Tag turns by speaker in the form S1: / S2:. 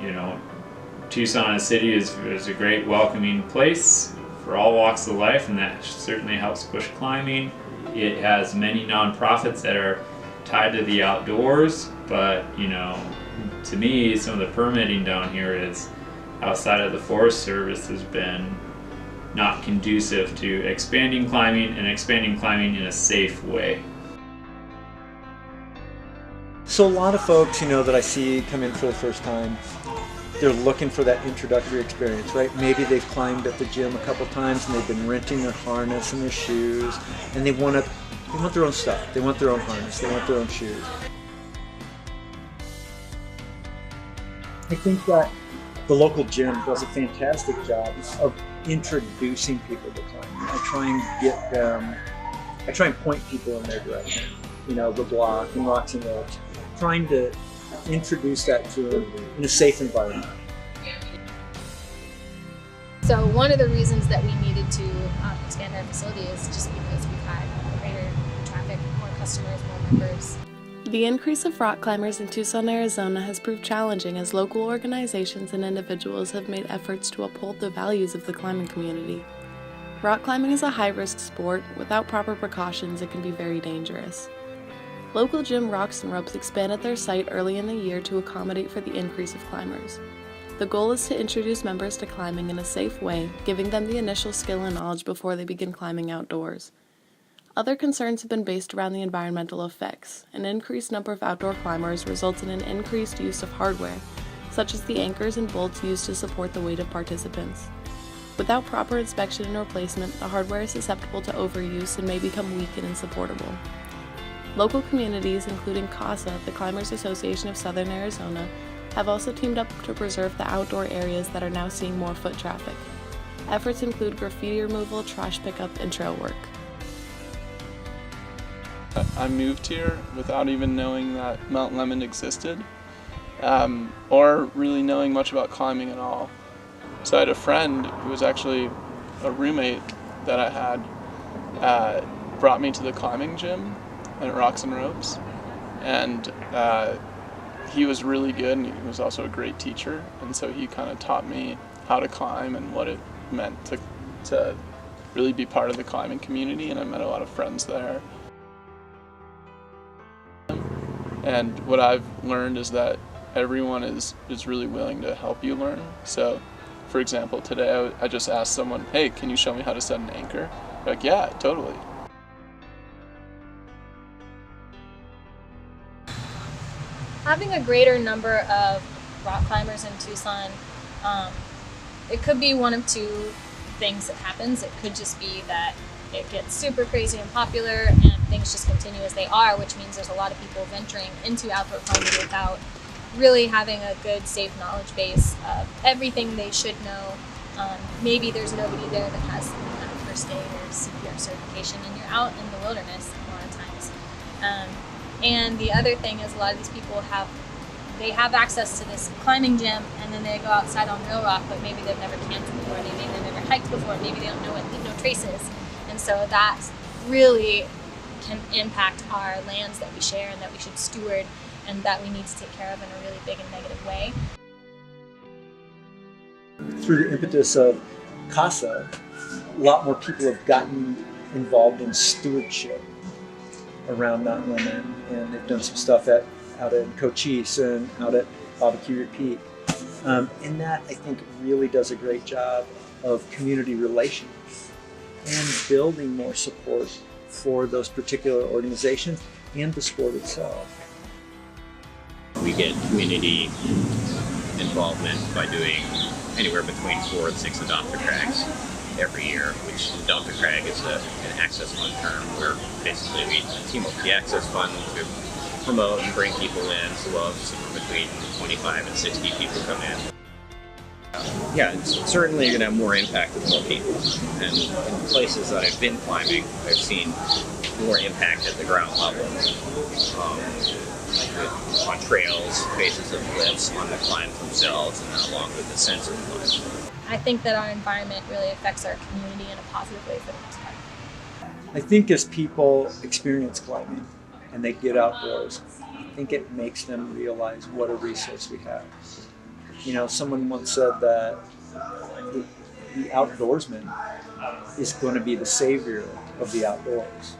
S1: You know, Tucson as a city is a great welcoming place for all walks of life, and that certainly helps push climbing. It has many nonprofits that are tied to the outdoors, but you know, to me, some of the permitting down here is outside of the Forest Service has been not conducive to expanding climbing and expanding climbing in a safe way.
S2: So a lot of folks, you know, that I see come in for the first time, they're looking for that introductory experience, right? Maybe they've climbed at the gym a couple times and they've been renting their harness and their shoes, and they want their own stuff. They want their own harness. They want their own shoes. I think that the local gym does a fantastic job of introducing people to climbing. I try and point people in their direction. You know, the block and rocks and ropes. Trying to introduce that to them in a safe environment.
S3: So one of the reasons that we needed to expand our facility is just because we've had greater traffic, more customers, more members.
S4: The increase of rock climbers in Tucson, Arizona has proved challenging as local organizations and individuals have made efforts to uphold the values of the climbing community. Rock climbing is a high-risk sport. Without proper precautions, it can be very dangerous. Local gym Rocks and Ropes expanded their site early in the year to accommodate for the increase of climbers. The goal is to introduce members to climbing in a safe way, giving them the initial skill and knowledge before they begin climbing outdoors. Other concerns have been based around the environmental effects. An increased number of outdoor climbers results in an increased use of hardware, such as the anchors and bolts used to support the weight of participants. Without proper inspection and replacement, the hardware is susceptible to overuse and may become weak and insupportable. Local communities, including CASA, the Climbers Association of Southern Arizona, have also teamed up to preserve the outdoor areas that are now seeing more foot traffic. Efforts include graffiti removal, trash pickup, and trail work.
S5: I moved here without even knowing that Mount Lemmon existed, or really knowing much about climbing at all. So I had a friend who was actually a roommate that I had, brought me to the climbing gym at Rocks and Ropes, and he was really good, and he was also a great teacher, and so he kind of taught me how to climb and what it meant to really be part of the climbing community, and I met a lot of friends there. And what I've learned is that everyone is really willing to help you learn. So, for example, today I just asked someone, hey, can you show me how to set an anchor? They're like, yeah, totally.
S3: Having a greater number of rock climbers in Tucson, it could be one of two things that happens. It could just be that it gets super crazy and popular and things just continue as they are, which means there's a lot of people venturing into outdoor climbing without really having a good, safe knowledge base of everything they should know. Maybe there's nobody there that has some kind of first aid or CPR certification, and you're out in the wilderness a lot of times. And the other thing is a lot of these people have access to this climbing gym, and then they go outside on real rock, but maybe they've never camped before, maybe they've never hiked before, maybe they don't know what leave no traces. And so that really can impact our lands that we share and that we should steward and that we need to take care of in a really big and negative way.
S2: Through the impetus of CASA, a lot more people have gotten involved in stewardship around Mount Lemmon, and they've done some stuff out in Cochise and out at Barbecue Peak. And that, I think, really does a great job of community relations and building more support for those particular organizations and the sport itself.
S6: We get community involvement by doing anywhere between 4 and 6 adopter crags every year, which adopter crag is an access fund term where basically we team up with the access fund to promote and bring people in, so we'll have somewhere between 25 and 60 people come in. Yeah, certainly you're going to have more impact with more people. And in places that I've been climbing, I've seen more impact at the ground level. On trails, faces of cliffs, on the climbs themselves, and then along with the sense of climb.
S3: I think that our environment really affects our community in a positive way for the most part.
S2: I think as people experience climbing and they get outdoors, I think it makes them realize what a resource we have. You know, someone once said that the outdoorsman is going to be the savior of the outdoors.